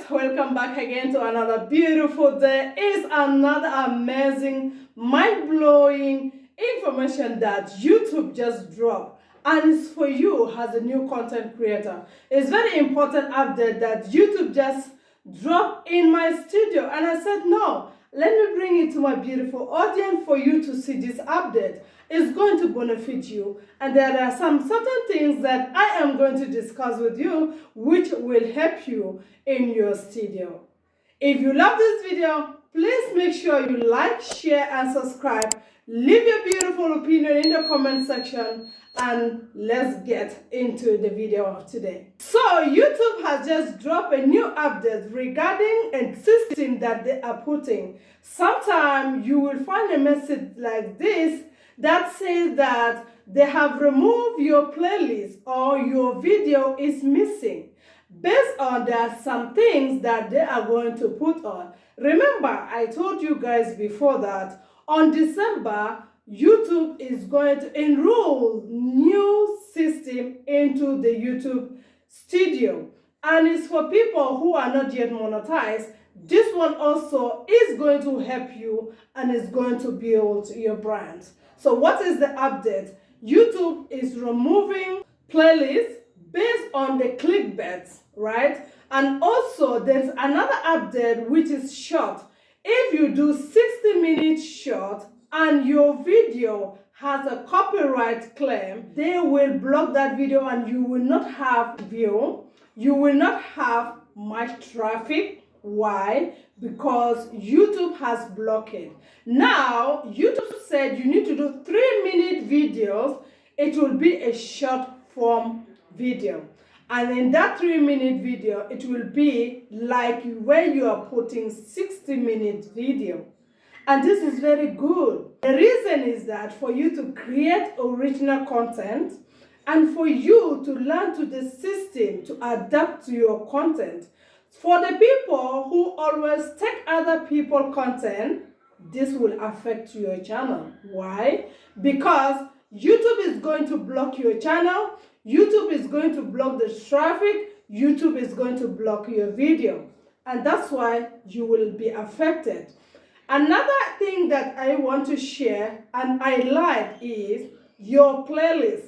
welcome back again to another beautiful day. It's another amazing, mind-blowing information that YouTube just dropped, and it's for you as a new content creator. It's very important update that YouTube just dropped in my studio, and I said no, let me bring it to my beautiful audience for you to see this update. It's going to benefit you, and there are some certain things that I am going to discuss with you which will help you in your studio. If you love this video, please make sure you like, share, and subscribe. Leave your beautiful opinion in the comment section, and let's get into the video of today. So YouTube has just dropped a new update regarding a system that they are putting. Sometimes you will find a message like this that says that they have removed your playlist or your video is missing. Based on that, some things that they are going to put on. Remember, I told you guys before that on December, YouTube is going to enroll new system into the YouTube studio, and it's for people who are not yet monetized. This one also is going to help you and is going to build your brand. So what is the update? YouTube is removing playlists based on the clickbaits, right? And also there's another update which is short. If you do 60-minute short and your video has a copyright claim, they will block that video and you will not have view. You will not have much traffic. Why? Because YouTube has blocked it. Now, YouTube said you need to do 3-minute videos. It will be a short form video. And in that 3-minute video, it will be like where you are putting 60-minute video. And this is very good. The reason is that for you to create original content and for you to learn to the system to adapt to your content. For the people who always take other people's content, this will affect your channel. Why? Because YouTube is going to block your channel. YouTube is going to block the traffic. YouTube is going to block your video. And that's why you will be affected. Another thing that I want to share and I like is your playlist.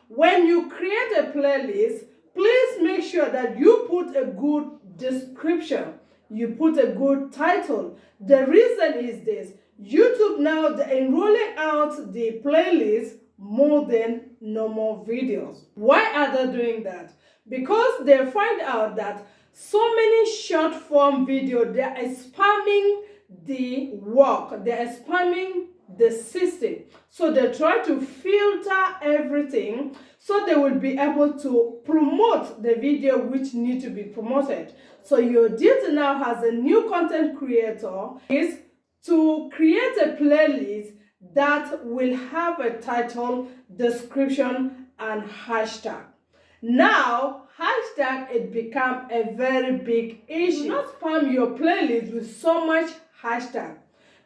When you create a playlist, please make sure that you put a good description. You put a good title. The reason is this. YouTube now, they're enrolling out the playlist more than normal videos. Why are they doing that? Because they find out that so many short form videos, they are spamming the work. They are spamming the system. So they try to filter everything so they will be able to promote the video which need to be promoted. So your duty now as a new content creator is to create a playlist that will have a title, description, and hashtag. Now, hashtag it become a very big issue. Do not spam your playlist with so much hashtag.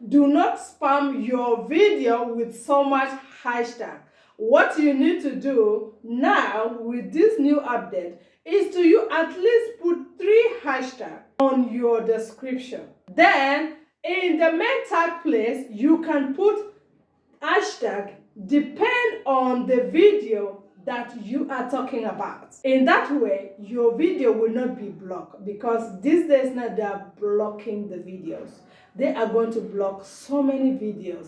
Do not spam your video with so much hashtag. What you need to do now with this new update is to you at least put 3 hashtags on your description. Then in the main tag place, you can put hashtag depend on the video that you are talking about. In that way, your video will not be blocked, because these days now they are blocking the videos. They are going to block so many videos.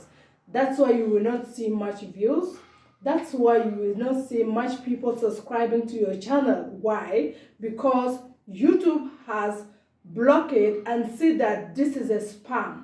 That's why you will not see much views. That's why you will not see much people subscribing to your channel. Why? Because YouTube has blocked it and see that this is a spam.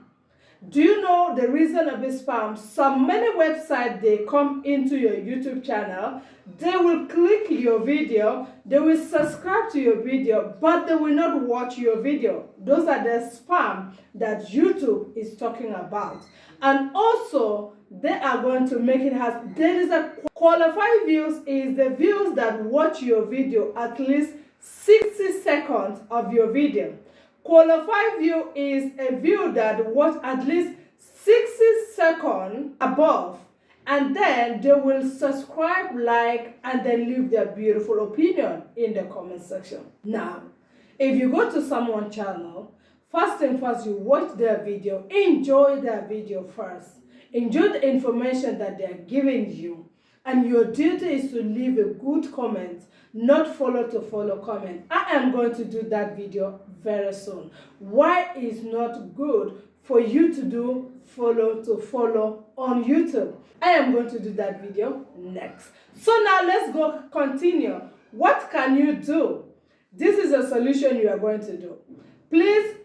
Do you know the reason of this spam? So many websites, they come into your YouTube channel, they will click your video, they will subscribe to your video, but they will not watch your video. Those are the spam that YouTube is talking about. And also, they are going to make it as there is a qualified views is the views that watch your video at least 60 seconds of your video. Qualified view is a view that watch at least 60 seconds above, and then they will subscribe, like, and then leave their beautiful opinion in the comment section. Now, If you go to someone's channel, first thing first, you watch their video, enjoy their video first. Enjoy the information that they are giving you. And your duty is to leave a good comment, not follow to follow comment. I am going to do that video very soon. Why is not good for you to do follow to follow on YouTube? I am going to do that video next. So now let's go continue. What can you do? This is a solution you are going to do. Please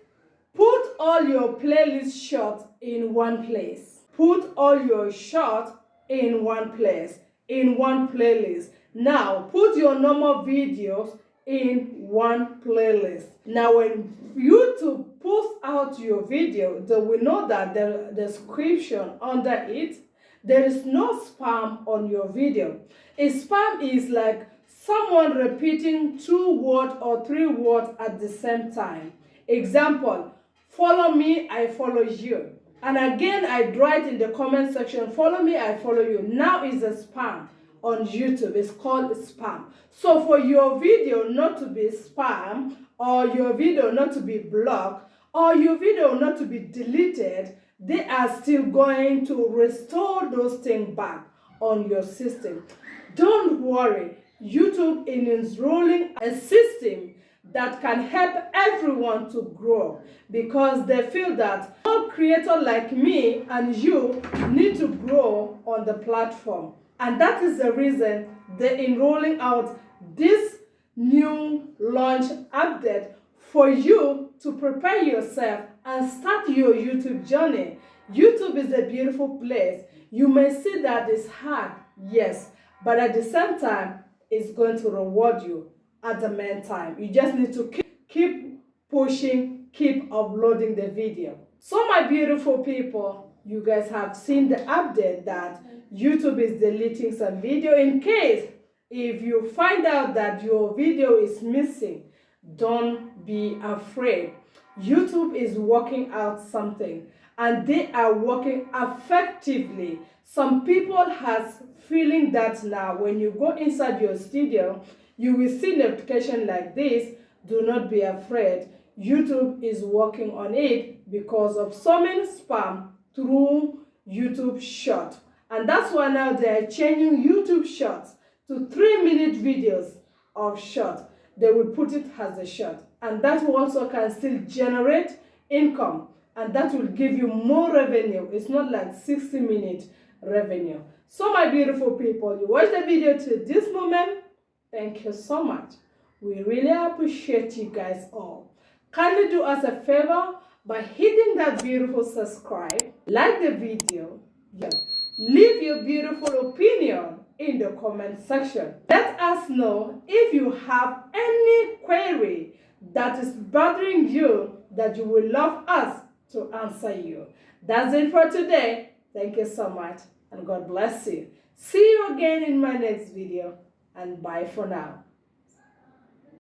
put all your playlist shots in one place. Put all your shots in one place, in one playlist. Now, put your normal videos in one playlist. Now, when YouTube posts out your video, they will know that the description under it, there is no spam on your video. A spam is like someone repeating 2 words or 3 words at the same time. Example, follow me, I follow you. And again, I write in the comment section, follow me, I follow you. Now is a spam on YouTube. It's called spam. So for your video not to be spam, or your video not to be blocked, or your video not to be deleted, they are still going to restore those things back on your system. Don't worry. YouTube is rolling a system that can help everyone to grow, because they feel that all creators like me and you need to grow on the platform. And that is the reason they're enrolling out this new launch update for you to prepare yourself and start your YouTube journey. YouTube is a beautiful place. You may see that it's hard, yes, but at the same time, it's going to reward you at the meantime. You just need to keep pushing, keep uploading the video. So my beautiful people, you guys have seen the update that YouTube is deleting some video. In case if you find out that your video is missing, don't be afraid. YouTube is working out something, and they are working effectively. Some people has feeling that now when you go inside your studio, you will see notification like this. Do not be afraid. YouTube is working on it because of so many spam through YouTube Short. And that's why now they are changing YouTube Shorts to 3-minute videos of short. They will put it as a short. And that also can still generate income. And that will give you more revenue. It's not like 60-minute revenue. So my beautiful people, you watched the video to this moment. Thank you so much. We really appreciate you guys all. Kindly do us a favor by hitting that beautiful subscribe, like the video, leave your beautiful opinion in the comment section. Let us know if you have any query that is bothering you that you will love us to answer you. That's it for today. Thank you so much, and God bless you. See you again in my next video, and bye for now.